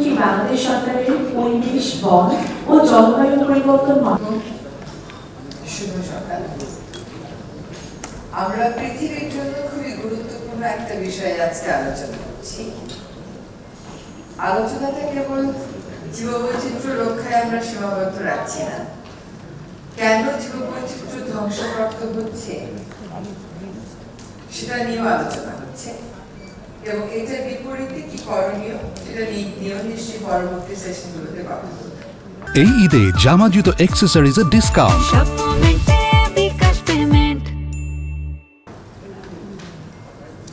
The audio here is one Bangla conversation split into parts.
প্রধানমন্ত্রী বাংলাদেশ সরকারের পরিবেশ, বন ও জলবায়ু পরিবর্তন শুভ সকাল। আমরা পৃথিবীর জন্য খুবই গুরুত্বপূর্ণ একটা বিষয়ে আজকে আলোচনা করছি। আলোচনাটা কেবল জীববৈচিত্র্য রক্ষায় আমরা সীমাবদ্ধ রাখছি না, কেন জীববৈচিত্র্য ধ্বংসপ্রাপ্ত হচ্ছে সেটা নিয়েও আলোচনা হচ্ছে, এবং এটার বিপরীতে কি করণীয় সেটা নিয়েও নিশ্চয়ই পরবর্তী সেশনগুলোতে কথা বলবো। এই ঈদে জামা জুতো অ্যাক্সেসরিজের ডিসকাউন্ট।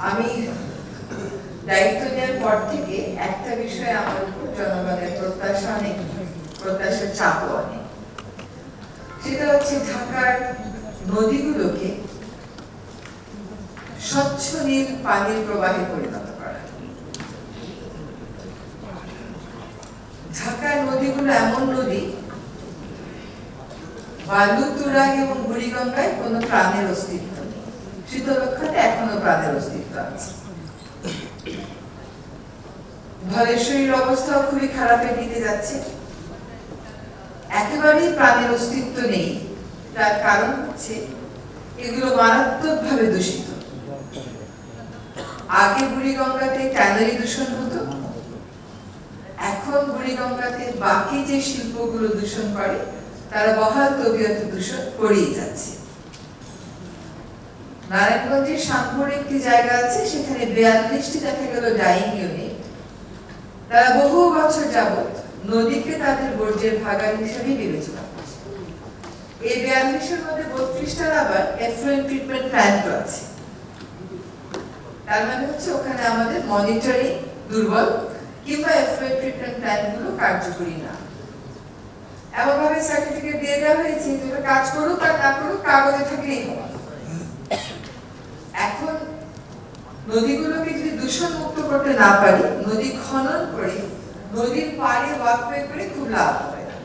আমি দায়িত্ব নেওয়ার পর থেকে একটা বিষয়ে আমার উপর জনগণের প্রত্যাশার চাপও অনেক, সেটা হচ্ছে ঢাকার নদীগুলোকে স্বচ্ছ নীল পানির প্রবাহে পরিণত করা। ঢাকার নদীগুলো এমন নদী, বালু, তুরাগ এবং বুড়িগঙ্গায় কোনো প্রাণের অস্তিত্ব নেই, শীতলক্ষাতে এখনো প্রাণের অস্তিত্ব আছে। ধলেশ্বরীর অবস্থাও খুবই খারাপের দিকে যাচ্ছে, একেবারেই প্রাণের অস্তিত্ব নেই। তার কারণ হচ্ছে এগুলো মারাত্মকভাবে দূষিত। আগে বুড়িগঙ্গাতে ট্যানারি দূষণ হতো, এখন বুড়িগঙ্গাতে বাকি যে শিল্পগুলো দূষণ করে তারা বহাল তবিয়তে দূষণ করেই যাচ্ছে। নারায়ণগঞ্জের শ্যামপুরে একটি জায়গা আছে, সেখানে 42টি দেখা গেল ডাইং ইউনিট। তারা বহু বছর যাবত নদীকে তাদের বর্জ্যের ভাগার হিসেবে বিবেচনা করছে। এই 42-এর মধ্যে 32টার আবার এফ্লুয়েন্ট ট্রিটমেন্ট প্ল্যান্টও আছে। তার মানে হচ্ছে ওখানে আমাদের মনিটরিং দুর্বল, কিংবা এফ্লুয়েন্ট ট্রিটমেন্ট প্ল্যান্টগুলো কার্যকরী না। এমন ভাবে সার্টিফিকেট দিয়ে দেওয়া হয়েছে যে কাজ করুক আর না করুক, কাগজে থাকলেই হবে। এখন নদীগুলোকে যদি দূষণ মুক্ত করতে না পারি, নদী খনন করে নদীর পাড়ে ওয়াকওয়ে করে খুব লাভ হবে না।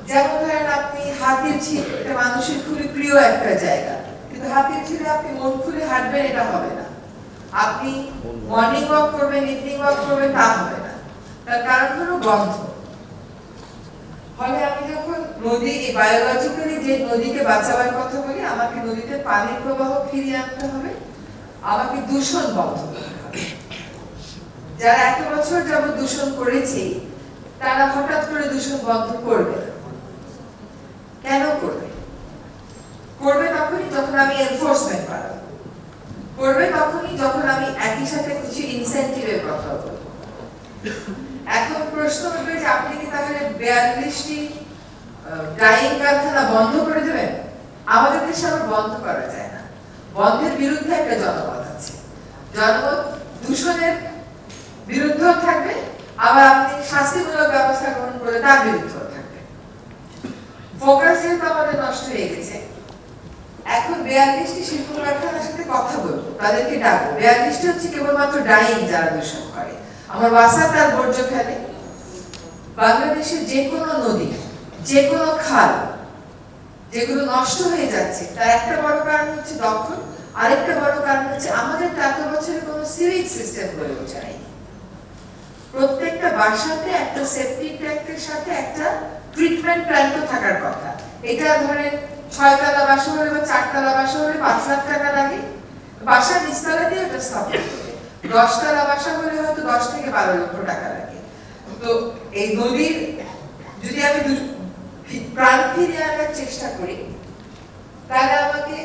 যেমন ধরেন আপনি হাতিরঝিল, এটা মানুষের খুবই প্রিয় একটা জায়গা, কিন্তু হাতিরঝিলে আপনি মন খুলে হাঁটবেন এটা হবে না। আপনি মর্নিং ওয়াক করবেন, ইভিনিং ওয়াক করবেন, তা হবে না। তার কারণ হলো গন্ধ। ফলে আমি যখন নদী বায়োলজিক্যালি যে নদীকে বাঁচাবার কথা বলি, আমাকে নদীতে পানির প্রবাহ ফিরিয়ে আনতে হবে, আমাকে দূষণ বন্ধ করতে হবে। যারা এত বছর যাবত দূষণ করেছে তারা হঠাৎ করে দূষণ বন্ধ করবে না। কেন করবে? করবে তখনই যখন আমি এনফোর্সমেন্ট বাড়াবো, করবে তখনই যখন আমি একই সাথে কিছু ইনসেন্টিভের কথা বলবো। এখন প্রশ্ন উঠবে যে আপনি কি তাহলে 42টি ডাইং কারখানা বন্ধ করে দেবেন? আমাদের দেশে আবার বন্ধ করা যায় না। বন্ধের বিরুদ্ধে একটা জনমত আছে, জনমত দূষণের বিরুদ্ধেও থাকবে, আবার আপনি শাস্তিমূলক ব্যবস্থা গ্রহণ করে তার বিরুদ্ধেও থাকবে। ফোকাস যেহেতু আমাদের নষ্ট হয়ে গেছে, এখন 42টি শিল্প কারখানার সাথে কথা বলবো, তাদেরকে ডাকবো। 42টি হচ্ছে কেবলমাত্র ডাইং যারা দূষণ করে। আমার বাসা তার বর্জ্য ফেলে। বাংলাদেশের যে কোনো নদী, যে কোনো খাল যেগুলো নষ্ট হয়ে যাচ্ছে, তার একটা বড় কারণ হচ্ছে দখল, আরেকটা বড় কারণ হচ্ছে আমাদের এত বছরে কোনো সিউয়েজ সিস্টেম গড়ে ওঠা নেই। প্রত্যেকটা বাসাতে একটা সেপটিক ট্যাঙ্কের সাথে একটা ট্রিটমেন্ট প্ল্যান্টও থাকার কথা। এটা ধরেন 6তলা বাসা হলে বা 4তলা বাসা হলে 5 লাখ টাকা লাগে, বাসার নিচতলা দিয়ে ওটা স্থাপন করবে। 10তলা বাসা হলে হয়তো 10 থেকে 12 লক্ষ টাকা লাগে। তো এই নদীর যদি আমি প্রাণ ফিরিয়ে আনার চেষ্টা করি, তাহলে আমাকে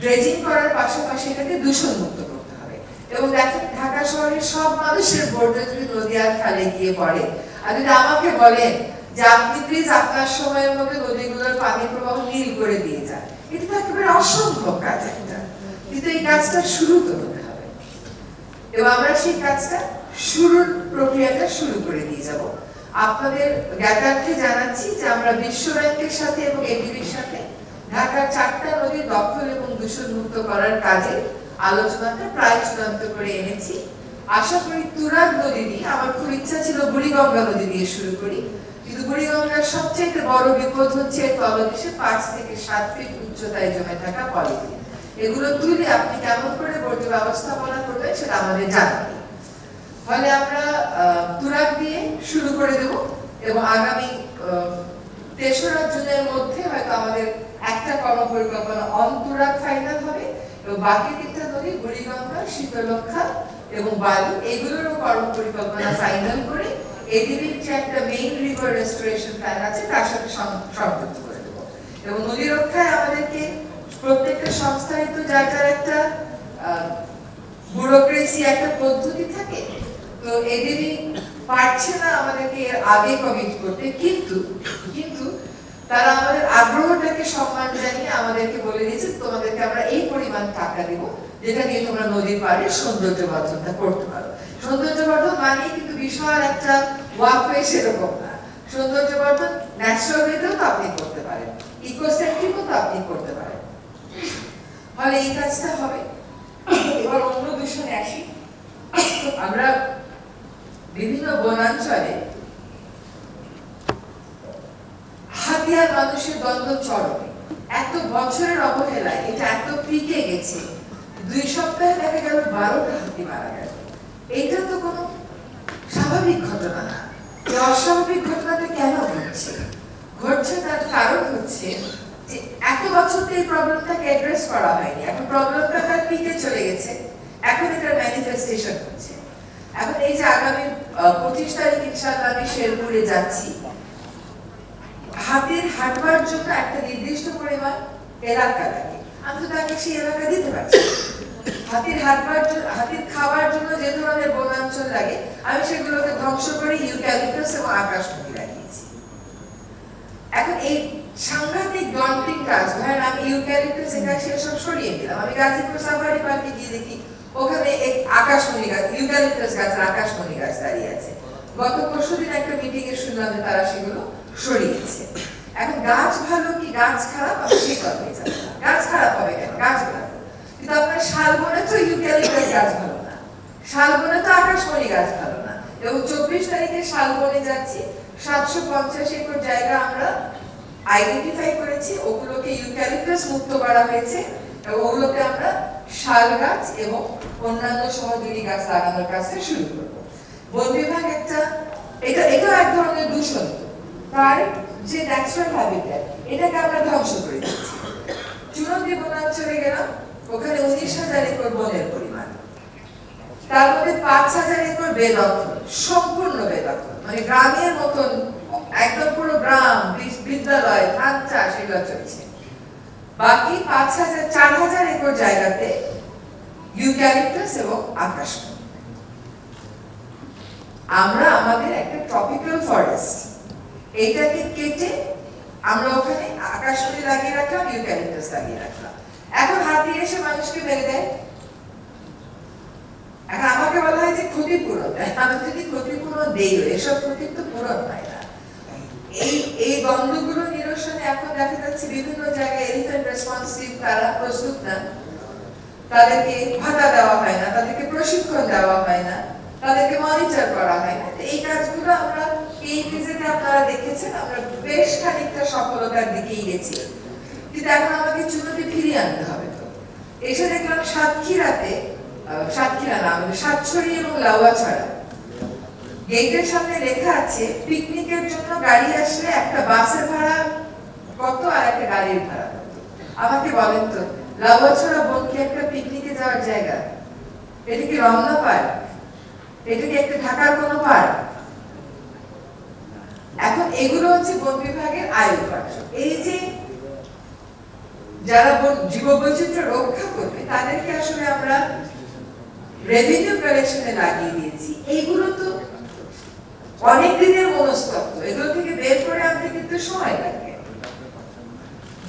ড্রেজিং করার পাশাপাশি এটাকে দূষণ মুক্ত করতে হবে। এবং দেখেন ঢাকা শহরের সব মানুষের বর্জ্য যদি নদী আর খালে গিয়ে পড়ে, আর যদি আমাকে বলেন যে আপনি প্লিজ আপনার সময়ের মধ্যে নদীগুলোর পানির প্রবাহ নীল করে দিয়ে যান, এটা তো একেবারে অসম্ভব কাজ একটা, কিন্তু এই কাজটা শুরু তো হতে হবে। এবং আমরা সেই কাজটা শুরুর প্রক্রিয়াটা শুরু করে দিয়ে যাব। আপনাদের জ্ঞাতার্থে জানাচ্ছি যে আমরা বিশ্ব ব্যাংকের সাথে এবং এডিবির সাথে ঢাকার 4টা নদী দখল এবং দূষণ মুক্ত করার কাজে আলোচনাটা প্রায় চূড়ান্ত করে এনেছি। আশা করি তুরাগ নদী দিয়ে, আমার খুব ইচ্ছা ছিল বুড়িগঙ্গা নদী দিয়ে শুরু করি, কিন্তু বুড়িগঙ্গার সবচেয়ে বড় বিপদ হচ্ছে তলদেশে 5 থেকে 7 ফিট উচ্চতায় জমে থাকা পলিথিন। এগুলো তুলে আপনি কেমন করে বর্জ্য ব্যবস্থাপনা করবেন সেটা আমাদের জানা নেই। ফলে আমরা তুরাগ দিয়ে শুরু করে দেব এবং আগামী ৩রা জুনের মধ্যে হয়তো আমাদের একটা কর্মপরিকল্পনা অন্তরাগ ফাইনাল হবে এবং বাকি 3টা নদী বুড়িগঙ্গা, শীতলক্ষা এবং বালু এগুলোরও কর্মপরিকল্পনা ফাইনাল করে এডিবির যে একটা মেইন রিভার রেস্টোরেশন প্ল্যান আছে তার সাথে সংযুক্ত করে দেব। এবং নদী রক্ষায় আমাদেরকে প্রত্যেকটা সংস্থারই তো যার যার একটা ব্যুরোক্রেসি একটা পদ্ধতি থাকে, তো এডিবি পারছে না আমাদেরকে এর আগে কমিট করতে, কিন্তু তারা আমাদের আগ্রহটাকে সম্মান জানিয়ে আমাদেরকে বলে দিয়েছে তোমাদেরকে আমরা এই পরিমাণ টাকা দেব যেটা দিয়ে তোমরা নদীর পাড়ে সৌন্দর্য বর্ধনটা করতে পারো। সৌন্দর্য বর্ধন মানে কিন্তু বিশাল একটা ওয়াকওয়ে সেরকম না, সৌন্দর্য বর্ধন ন্যাচারাল ওয়েতেও তো আপনি করতে পারেন, ইকোসেন্ট্রিকও তো আপনি করতে পারেন, ফলে এই কাজটা হবে। এবার অন্য দূষণে আসি। আমরা বিভিন্ন বনাঞ্চলে হাতি আর মানুষের দ্বন্দ্ব চরমে, এত বছরের অবহেলায় এটা এত পিকে গেছে, 2 সপ্তাহে দেখা গেল 12টা হাতি মারা গেল। এটা তো কোনো স্বাভাবিক ঘটনা না। এই অস্বাভাবিক ঘটনাটা কেন ঘটছে তার কারণ হচ্ছে যে এত বছর তো এই প্রবলেমটাকে অ্যাড্রেস করা হয়নি, এখন প্রবলেমটা তার পিকে চলে গেছে, এখন এটার ম্যানিফেস্টেশন হচ্ছে। এখন এই যে আগামী 25 তারিখ ইনশাআল্লাহ আমি শেরপুরে যাচ্ছি, হাতির হাঁটবার জন্য একটা নির্দিষ্ট পরিমাণ এলাকা লাগে, আমি তো তাকে সেই এলাকা দিতে পারছি। হাতির হাঁটবার জন্য, হাতির খাবার জন্য যে ধরনের বনাঞ্চল লাগে আমি সেগুলোকে ধ্বংস করে ইউক্যালিপটাস এবং আকাশমণি লাগিয়েছি। এখন এই সাংঘাতিক ডন্টিং কাজ, ধরেন আমি ইউক্যালিপটাস একাশি সব সরিয়ে দিলাম, আমি গাজীপুর সাফারি পার্কে গিয়ে দেখি ওখানে এক আকাশমণি গাছ, ইউক্যালিপটাস গাছের আকাশমণি গাছ দাঁড়িয়ে আছে। গত পরশুদিন একটা মিটিং এ শুনলাম যে তারা সেগুলো সরিয়েছে। এখন গাছ ভালো কি গাছ খারাপ আমি সেই কথাই জানি না, গাছ খারাপ হবে কেন, গাছ ভালো, কিন্তু আপনার শালবনে তো ইউক্যালিপটাস গাছ ভালো না, শালবনে তো আকাশমণি গাছ ভালো না। এবং 24 তারিখে শালবনে যাচ্ছি, 750 একর জায়গা আমরা আইডেন্টিফাই করেছি, ওগুলোকে ইউক্যালিপটাস মুক্ত করা হয়েছে এবং ওগুলোকে আমরা শাল গাছ এবং অন্যান্য সহযোগী গাছ লাগানোর কাজটা শুরু করবো। বন বিভাগ একটা এটা এক ধরনের দূষণ, তার যে ন্যাচারাল হ্যাবিটেট এটাকে আমরা ধ্বংস করে দিচ্ছি। চুনন্দি বনাঞ্চলে গেলাম, ওখানে 19,000 একর বনের পরিমাণ, তার মধ্যে 5,000 একর বেদখল, সম্পূর্ণ বেদখল, মানে গ্রামের মতন একদম পুরো গ্রাম, বিদ্যালয়, ধান চাষ এগুলো চলছে। বাকি 4,000 একর জায়গাতে ইউক্যালিপটাস এবং আকাশমণি। আমরা আমাদের একটা ট্রপিক্যাল ফরেস্ট এইটাকে কেটে আমরা ওখানে আকাশমণি লাগিয়ে রাখলাম, ইউক্যালিপটাস লাগিয়ে রাখলাম। এখন হাতি এসে মানুষকে মেরে দেয়, এখন আমাকে বলা হয় যে ক্ষতিপূরণ দেয়, আমি যদি ক্ষতিপূরণ দেই, এসব ক্ষতি তো পূরণ হয় না। এই দ্বন্দ্বগুলো নিরসনে এখন দেখা যাচ্ছে বিভিন্ন জায়গায় এলিফ্যান্ট রেসপন্স টিম তারা প্রস্তুত না, তাদেরকে ভাতা দেওয়া হয় না, তাদেরকে প্রশিক্ষণ দেওয়া হয় না, তাদেরকে মনিটর করা হয় না। এই কাজগুলো আমরা এই ভিজিটে আপনারা দেখেছেন, আমরা বেশ খানিকটা সফলতার দিকেই গেছি, কিন্তু এখন আমাকে চুনতি ফিরিয়ে আনতে হবে। তো এসে দেখলাম সাতক্ষীরা না, আমাদের সাতছড়ি এবং লাউয়াছড়া গেটের সামনে লেখা আছে পিকনিকের জন্য গাড়ি আসলে একটা বাসের ভাড়া কত আর একটা গাড়ির ভাড়া কত। আমাকে বলেন তো, লাউয়াছড়া বন কি একটা পিকনিকে যাওয়ার জায়গা? এটা কি রমনা পার্ক? এটা কি একটা ঢাকার কোনো পার্ক? এখন এগুলো হচ্ছে বন বিভাগের আয়ুপার্শ্ব। এই যে যারা জীববৈচিত্র্য রক্ষা করবে তাদেরকে আসলে আমরা রেভিনিউ কালেকশনে লাগিয়ে দিয়েছি। এইগুলো তো অনেক দিনের মনস্তত্ত্ব, এগুলো থেকে বের করে আনতে কিন্তু সময় লাগে।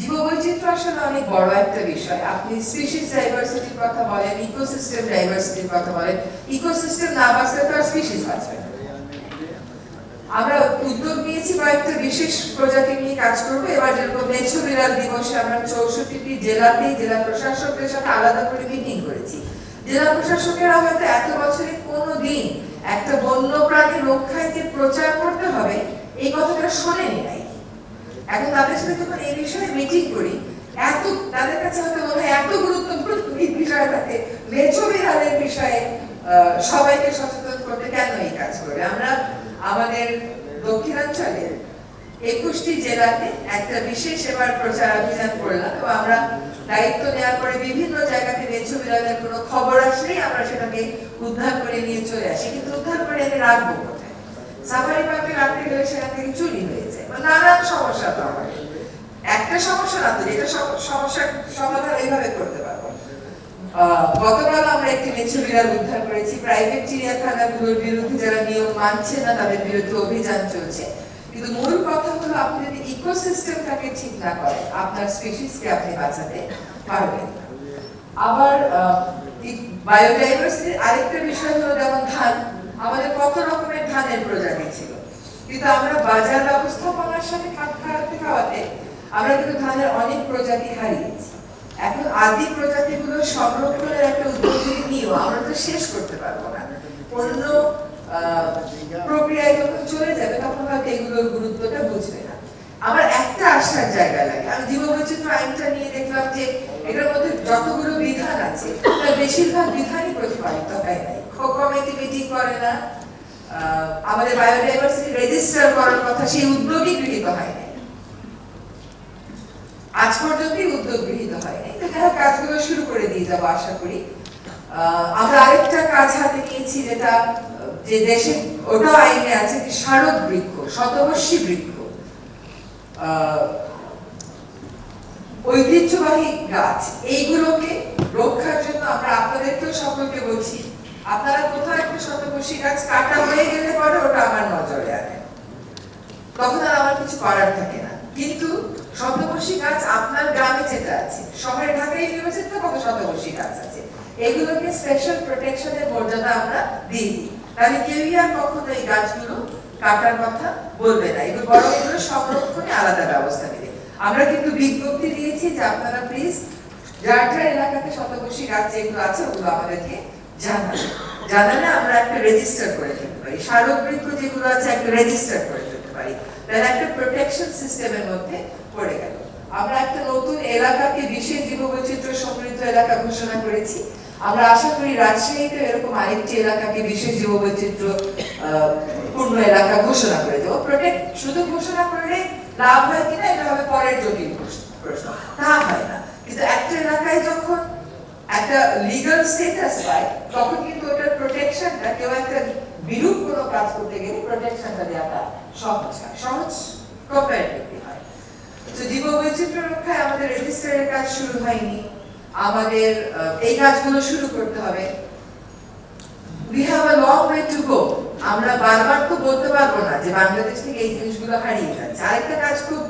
জীববৈচিত্র্য আসলে অনেক বড় একটা বিষয়। আপনি স্পিসিস ডাইভার্সিটির কথা বলেন, ইকোসিস্টেম ডাইভার্সিটির কথা বলেন, ইকোসিস্টেম না বাঁচলে তো আর স্পিসিস বাঁচবে না। আমরা উদ্যোগ নিয়েছি কয়েকটা বিশেষ প্রজাতি নিয়ে কাজ করবো। এবার যেরকম মেছো বিড়াল দিবসে আমরা 64টি জেলাতেই জেলা প্রশাসকদের সাথে আলাদা করে মিটিং করেছি। জেলা প্রশাসকেরা হয়তো এত বছরে কোনোদিন একটা বন্য প্রাণী রক্ষায় যে প্রচার করতে হবে এই কথাটা শোনেনি নাই। এখন তাদের সাথে যখন এই বিষয়ে মিটিং করি, তাদের কাছে হয়তো মনে হয় এত গুরুত্বপূর্ণ এই বিষয়টাতে মেছো বিড়ালের বিষয়ে সবাইকে সচেতন করতে কেন এই কাজ করে। আমরা আমাদের দক্ষিণাঞ্চলের 21টি জেলাতে একটা বিশেষ এবার প্রচার অভিযান করলাম এবং আমরা দায়িত্ব নেওয়ার পরে বিভিন্ন জায়গা থেকে মেছো বিড়ালের কোনো খবর আসলেই আমরা সেটাকে উদ্ধার করে নিয়ে চলে আসি, কিন্তু উদ্ধার করে আমি রাখবো কোথায়? সাফারি পার্কে রাখতে গেলে সেখান থেকে চুরি হয়ে যায়, নানান সমস্যা তো হয়। একটা সমস্যা না তো, যেটা সমস্যার সমাধান এইভাবে করতে পারবো। গতকাল আমরা একটি মেছো বিড়াল উদ্ধার করেছি। প্রাইভেট চিড়িয়াখানাগুলোর বিরুদ্ধে যারা নিয়ম মানছে না তাদের বিরুদ্ধে অভিযান চলছে, কিন্তু মূল কথা হলো আপনি যদি ইকোসিস্টেমটাকে ঠিক না করেন আপনার স্পিসিসকে আপনি বাঁচাতে পারবেন না। আবার বায়োডাইভার্সিটির আরেকটা বিষয় হলো যেমন ধান, আমাদের কত রকমের ধানের প্রজাতি ছিল, কিন্তু আমরা বাজার ব্যবস্থাপনার সাথে খাপ খাওয়াতে আমরা কিন্তু ধানের অনেক প্রজাতি হারিয়েছি। এখন আদি প্রজাতিগুলো সংরক্ষণের একটা উদ্যোগ নিয়েও আমরা তো শেষ করতে পারবো না। অন্য প্রক্রিয়ায় যখন চলে যাবে তখন হয়তো এগুলোর গুরুত্বটা বুঝবে না। আমার একটা আসার জায়গা লাগে, আমি জীববৈচিত্র্য আইনটা নিয়ে দেখলাম যে এটার মধ্যে যতগুলো বিধান আছে তার বেশিরভাগ বিধানই প্রতিপালিত হয় নাই। কমিটি মিটিং করে না, আমাদের বায়োডাইভার্সিটি রেজিস্টার করার কথা সেই উদ্যোগই গৃহীত হয় নাই, আজ পর্যন্তই উদ্যোগ গৃহীত হয় নাই। তারা কাজগুলো শুরু করে দিয়ে যাবো আশা করি। আমরা আরেকটা কাজ হাতে নিয়েছি যেটা যে দেশে ওটা আইনে আছে, স্মারক বৃক্ষ, শতবর্ষী বৃক্ষ, ঐতিহ্যবাহী গাছ, এইগুলোকে রক্ষার জন্য আমরা আপনাদেরকেও সকলকে বলছি, আপনারা কোথাও একটা শতবর্ষী গাছ কাটা হয়ে গেলে পরে ওটা আমার নজরে আনে, তখন আর আমার কিছু করার থাকে না। কিন্তু শতবর্ষী গাছ আপনার গ্রামে যেটা আছে, শহরে ঢাকা ইউনিভার্সিটিতে কত শতবর্ষী গাছ আছে, এগুলোকে স্পেশাল প্রোটেকশনের মর্যাদা আমরা দিই, তাহলে কেউই আর কখনো এই গাছগুলো কাটার কথা বলবে না, এগুলো বড় এগুলো সংরক্ষণে আলাদা ব্যবস্থা নেবে। আমরা কিন্তু বিজ্ঞপ্তি দিয়েছি যে আপনারা প্লিজ যার যার এলাকাতে শতবর্ষী গাছ যেগুলো আছে ওগুলো আমাদেরকে জানালে আমরা একটা রেজিস্টার করে ফেলতে পারি, স্মারক বৃক্ষ যেগুলো আছে একটা রেজিস্টার করে ফেলতে পারি, তাহলে একটা প্রোটেকশন সিস্টেমের মধ্যে পড়ে গেল। আমরা একটা নতুন এলাকাকে বিশেষ জীববৈচিত্র্য সমৃদ্ধ এলাকা ঘোষণা করেছি। আমরা আশা করি রাজশাহীতে এরকম আরেকটি এলাকাকে বিশেষ জীববৈচিত্র্য পূর্ণ এলাকা ঘোষণা করে দেবো। প্রোটেক্ট শুধু ঘোষণা করলে লাভ হয় কিনা এটা হবে পরের জটিল প্রশ্ন, তা হয় না। কিন্তু একটা এলাকায় যখন একটা লিগ্যাল স্ট্যাটাস পায় তখন কিন্তু ওটার প্রোটেকশনটা, কেউ একটা বিরূপ কোনো কাজ করতে গেলে প্রোটেকশনটা দেওয়াটা সহজ কম্পারেটিভলি হয়। তো জীববৈচিত্র্য রক্ষায় আমাদের রেজিস্টারের কাজ শুরু হয়নি, আমাদের এই কাজগুলো শুরু করতে হবে। We have a long way to go. আমরা বারবার তো বলতে পারবো না যে বাংলাদেশ থেকে এই জিনিসগুলো হারিয়ে যাচ্ছে। আরেকটা কাজ খুব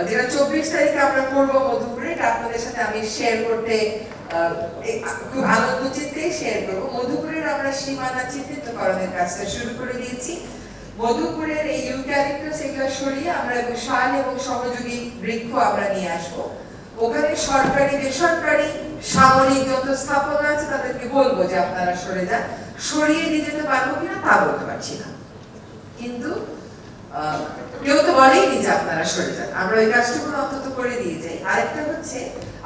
যেটা 24 তারিখে আমরা করবো মধুপুরে, এটা আপনাদের সাথে আমি শেয়ার করতে খুব আনন্দ চিত্তেই শেয়ার করবো। মধুপুরের আমরা সীমানা চিহ্নিতকরণের কাজটা শুরু করে দিয়েছি। মধুপুরের এই ইউক্যালিপটাস এগুলো সরিয়ে আমরা শাল এবং সহযোগী বৃক্ষ আমরা নিয়ে আসবো। ওখানে সরকারি বেসরকারি সামরিক যত স্থাপনা আছে তাদেরকে বলবো যে আপনারা সরে যান, সরিয়ে দিয়ে যেতে পারবো কিনা তা বলতে পারছি না, কিন্তু কেউ তো বলেইনি যে আপনারা সরে যান, আমরা ওই কাজটুকু অন্তত করে দিয়ে যাই। আরেকটা হচ্ছে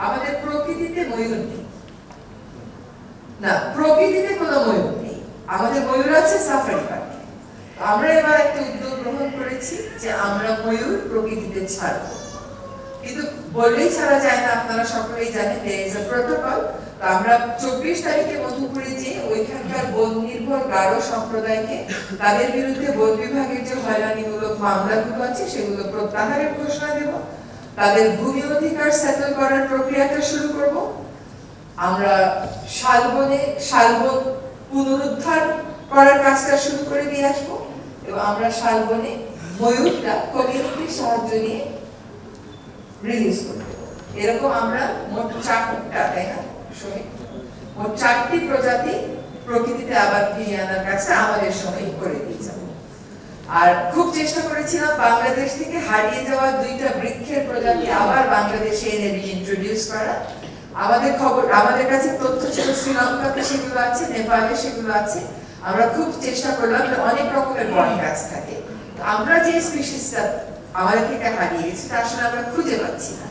আমাদের প্রকৃতিতে ময়ূর নেই, না প্রকৃতিতে কোনো ময়ূর নেই, আমাদের ময়ূর আছে সাফারি পার্কে। আমরা এবার একটা উদ্যোগ গ্রহণ করেছি যে আমরা ময়ূর প্রকৃতিতে ছাড়বো, কিন্তু বললেই ছাড়া যায় না, আপনারা সকলেই জানেন there is a protocol। তো আমরা 24 তারিখে মধুপুরে যে ওইখানকার বন নির্ভর গারো সম্প্রদায়কে তাদের বিরুদ্ধে বন বিভাগের যে হয়রানিমূলক মামলাগুলো আছে সেগুলো প্রত্যাহারের ঘোষণা দেব, তাদের ভূমি অধিকার সেটেল করার প্রক্রিয়াটা শুরু করব। আমরা শালবন পুনরুদ্ধার করার কাজটা শুরু করে দিয়ে আসবো এবং আমরা শালবনে ময়ূরটা কমিউনিটির সাহায্য নিয়ে রিলিজ করতে। এরকম আমরা মোট 4টা, তাই না, মোট 4টি প্রজাতি প্রকৃতিতে আবার ফিরিয়ে আনার কাজটা আমাদের সময় করে দিয়ে যাব। আর খুব চেষ্টা করেছিলাম বাংলাদেশ থেকে হারিয়ে যাওয়া 2টা বৃক্ষের প্রজাতি আবার বাংলাদেশে এনে রিইন্ট্রোডিউস করা। আমাদের কাছে তথ্য ছিল শ্রীলঙ্কাতে সেগুলো আছে, নেপালে সেগুলো আছে। আমরা খুব চেষ্টা করলাম, অনেক রকমের বন গাছ থাকে, আমরা যে স্পিসিসটা আমাদের থেকে হারিয়ে গেছে তা আসলে আমরা খুঁজে পাচ্ছি না।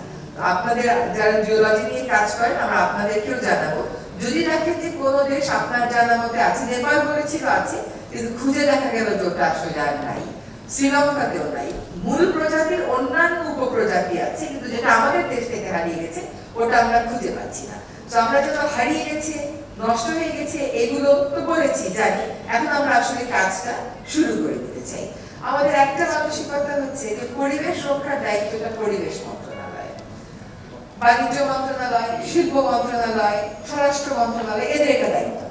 আপনাদের যারা জিওলজি নিয়ে কাজ করেন আমরা আপনাদেরকেও জানাবো, যদি দেখেন যে কোনো দেশ আপনার জানা মতে আছে, নেপাল বলেছিল আছে, কিন্তু খুঁজে দেখা গেল যে ওটা আসলে আর নাই, শ্রীলঙ্কাতেও নাই। মূল প্রজাতির অন্যান্য উপপ্রজাতি আছে, কিন্তু যেটা আমাদের দেশ থেকে হারিয়ে গেছে ওটা আমরা খুঁজে পাচ্ছি না। তো আমরা যত হারিয়ে গেছে, নষ্ট হয়ে গেছে, এগুলো তো বলেছি জানি, এখন আমরা আসলে কাজটা শুরু করে দিতে চাই। আমাদের একটা মানসিকতা হচ্ছে যে পরিবেশ রক্ষার দায়িত্বটা পরিবেশ মন্ত্রণালয়, বাণিজ্য মন্ত্রণালয়, শিল্প মন্ত্রণালয়, স্বরাষ্ট্র মন্ত্রণালয়, এদের একটা দায়িত্ব।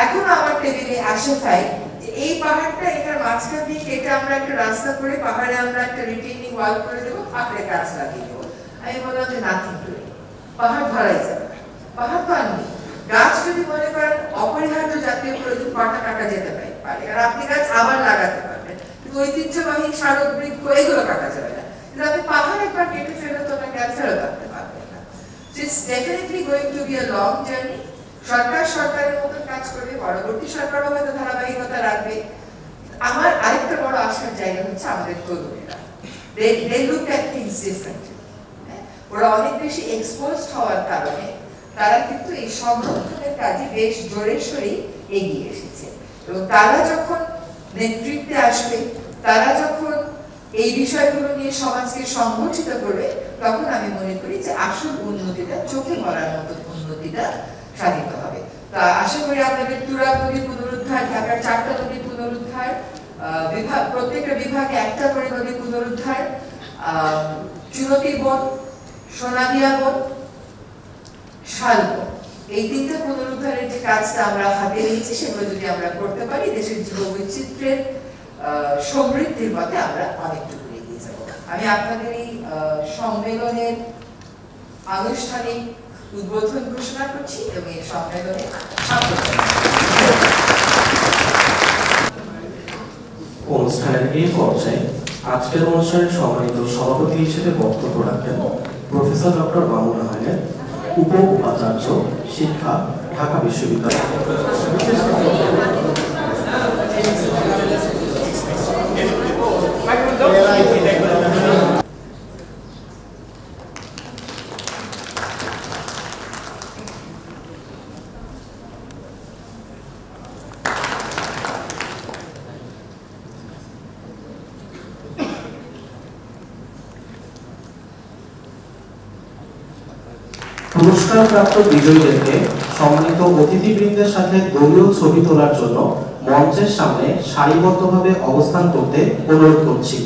এখন আমার টেবিলে আসে ফাইল যে এই পাহাড়টা এটার মাঝখান দিয়ে কেটে আমরা একটা রাস্তা করে পাহাড়ে আমরা একটা রিটেইনিং ওয়াল করে দেবো, পাহাড়ে গাছ লাগিয়ে দেবো। আমি বললাম যে নাথিং ডু, পাহাড় ধরাই যাবে, পাহাড় তো আর নেই। গাছ যদি মনে করেন অপরিহার্য জাতীয় প্রয়োজন, পাটা কাটা যেতে পারে, আর আপনি গাছ আবার লাগাতে পারবেন, কিন্তু ঐতিহ্যবাহী স্মারক বৃক্ষ এগুলো কাটা যাবে না। কিন্তু আপনি পাহাড় একবার কেটে ফেলে তো ওটাকে আর ফেরত আনতে পারবেন না। So it's definitely going to be a long journey. সরকার সরকারের মতো কাজ করবে, পরবর্তী সরকারও হয়তো ধারাবাহিকতা রাখবে। আমার আরেকটা বড় আশার জায়গা হচ্ছে আমাদের তরুণেরা, they look at things differently. ওরা অনেক বেশি এক্সপোজড হওয়ার কারণে তারা কিন্তু এই সংরক্ষণের কাজে বেশ জোরে সোরে এগিয়ে এসেছে, এবং তারা যখন নেতৃত্বে আসবে, তারা যখন এই বিষয়গুলো নিয়ে সমাজকে সংগঠিত করবে, তখন আমি মনে করি যে আসল উন্নতিটা, চোখে পড়ার মতো উন্নতিটা সাধিত হবে। তা আশা করি আপনাদের তুরাগ নদী পুনরুদ্ধার, ঢাকার 4টা নদী পুনরুদ্ধার, প্রত্যেকটা বিভাগে একটা করে নদী পুনরুদ্ধার, চুনতি বন, সোনাদিয়া বন, শাল বন, এই 3টা পুনরুদ্ধারের যে কাজটা আমরা হাতে নিয়েছি, সেগুলো যদি আমরা করতে পারি, দেশের জীববৈচিত্র্যের সমৃদ্ধির পথে আমরা অনেকটুকু এগিয়ে যাব। আমি আপনাদের এই সম্মেলনের আনুষ্ঠানিক উদ্বোধন ঘোষণা করছি এবং এই সম্মেলনে অনুষ্ঠানের এই পর্যায়ে আজকের অনুষ্ঠানের সম্মানিত সভাপতি হিসেবে বক্তব্য রাখবেন প্রফেসর ডক্টর মামুন আহমেদ, উপ-উপাচার্য, শিক্ষা, ঢাকা বিশ্ববিদ্যালয়। পুরস্কারপ্রাপ্ত বিজয়ীদেরকে সম্মানিত অতিথিবৃন্দের সাথে দলীয় ছবি তোলার জন্য মঞ্চের সামনে সারিবদ্ধভাবে অবস্থান করতে অনুরোধ করছি।